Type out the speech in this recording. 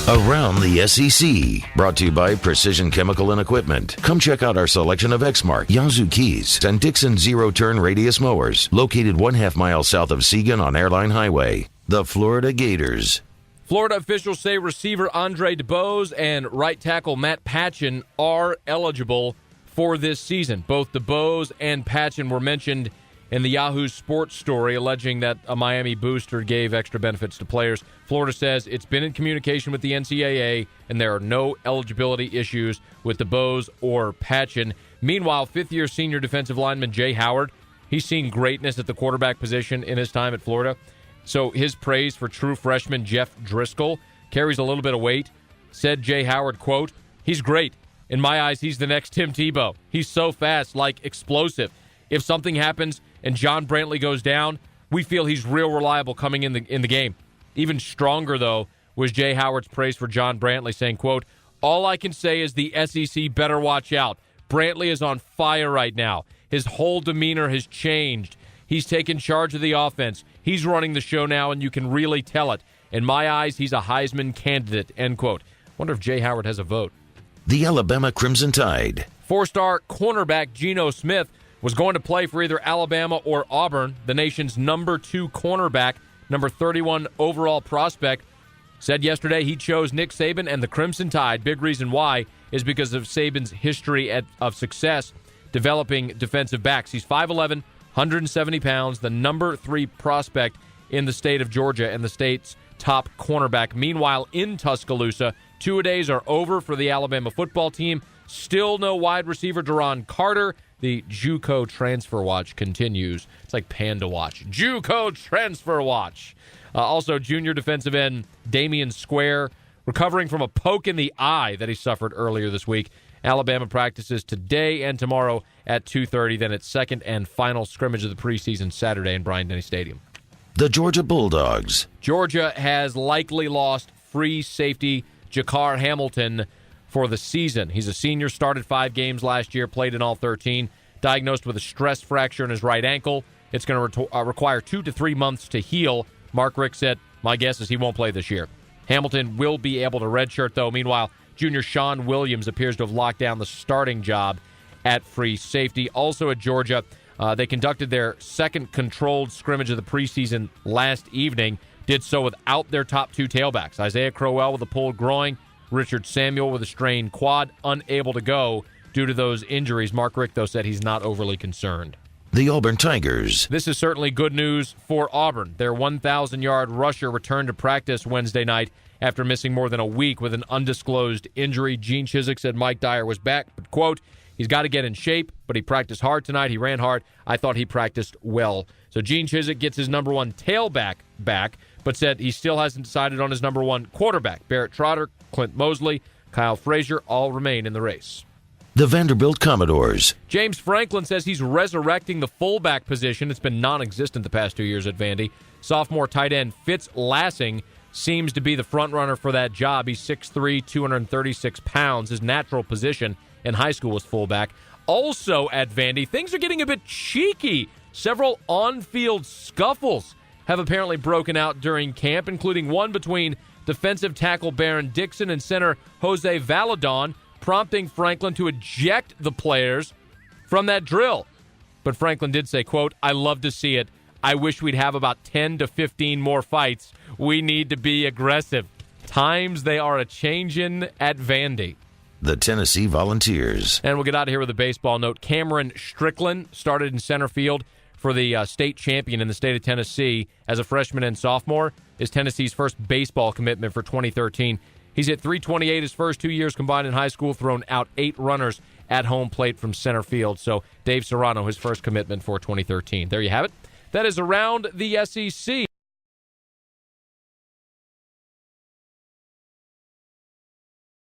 Around the SEC, brought to you by Precision Chemical and Equipment. Come check out our selection of Exmark, Yazoo Keys, and Dixon zero-turn radius mowers, located 1/2 mile south of Siegen on Airline Highway. The Florida Gators. Florida officials say receiver Andre DeBose and right tackle Matt Patchen are eligible for this season. Both DeBose and Patchen were mentioned in the Yahoo Sports story, alleging that a Miami booster gave extra benefits to players. Florida says it's been in communication with the NCAA, and there are no eligibility issues with DeBose or Patchen. Meanwhile, fifth-year senior defensive lineman Jay Howard, he's seen greatness at the quarterback position in his time at Florida. So his praise for true freshman Jeff Driscoll carries a little bit of weight. Said Jay Howard, quote, "He's great. In my eyes, he's the next Tim Tebow. He's so fast, like explosive. If something happens and John Brantley goes down, we feel he's real reliable coming in the game." Even stronger, though, was Jay Howard's praise for John Brantley, saying, quote, "All I can say is the SEC better watch out. Brantley is on fire right now. His whole demeanor has changed. He's taken charge of the offense. He's running the show now, and you can really tell it. In my eyes, he's a Heisman candidate," end quote. Wonder if Jay Howard has a vote. The Alabama Crimson Tide. Four-star cornerback Geno Smith was going to play for either Alabama or Auburn. The nation's number 2 cornerback, number 31 overall prospect, said yesterday he chose Nick Saban and the Crimson Tide. Big reason why is because of Saban's history of success developing defensive backs. He's 5'11", 170 pounds, the number 3 prospect in the state of Georgia and the state's top cornerback. Meanwhile, in Tuscaloosa, two-a-days are over for the Alabama football team. Still no wide receiver Deron Carter. The JUCO transfer watch continues. It's like Panda Watch. JUCO transfer watch. Also, junior defensive end Damian Square recovering from a poke in the eye that he suffered earlier this week. Alabama practices today and tomorrow at 2:30. Then its second and final scrimmage of the preseason Saturday in Bryant-Denny Stadium. The Georgia Bulldogs. Georgia has likely lost free safety Jakar Hamilton for the season. He's a senior, started 5 games last year, played in all 13, diagnosed with a stress fracture in his right ankle. It's going to require 2 to 3 months to heal. Mark Richt said, "My guess is he won't play this year." Hamilton will be able to redshirt, though. Meanwhile, junior Sean Williams appears to have locked down the starting job at free safety. Also at Georgia, they conducted their second controlled scrimmage of the preseason last evening, did so without their top 2 tailbacks. Isaiah Crowell with a pulled groin, Richard Samuel with a strained quad, unable to go due to those injuries. Mark Richt, though, said he's not overly concerned. The Auburn Tigers. This is certainly good news for Auburn. Their 1,000-yard rusher returned to practice Wednesday night after missing more than a week with an undisclosed injury. Gene Chizik said Mike Dyer was back, but, quote, "He's got to get in shape, but he practiced hard tonight. He ran hard. I thought he practiced well." So Gene Chizik gets his number 1 tailback back, but said he still hasn't decided on his number 1 quarterback. Barrett Trotter, Clint Mosley, Kyle Frazier all remain in the race. The Vanderbilt Commodores. James Franklin says he's resurrecting the fullback position. It's been non-existent the past 2 years at Vandy. Sophomore tight end Fitz Lassing seems to be the front-runner for that job. He's 6'3", 236 pounds. His natural position in high school was fullback. Also at Vandy, things are getting a bit cheeky. Several on-field scuffles have apparently broken out during camp, including one between defensive tackle Baron Dixon and center Jose Valadon, prompting Franklin to eject the players from that drill. But Franklin did say, quote, "I love to see it. I wish we'd have about 10 to 15 more fights. We need to be aggressive." Times they are a-changin' at Vandy. The Tennessee Volunteers. And we'll get out of here with a baseball note. Cameron Strickland started in center field for the state champion in the state of Tennessee as a freshman and sophomore. Is Tennessee's first baseball commitment for 2013. He's hit .328 his first 2 years combined in high school, thrown out 8 runners at home plate from center field. So Dave Serrano, his first commitment for 2013. There you have it. That is Around the SEC.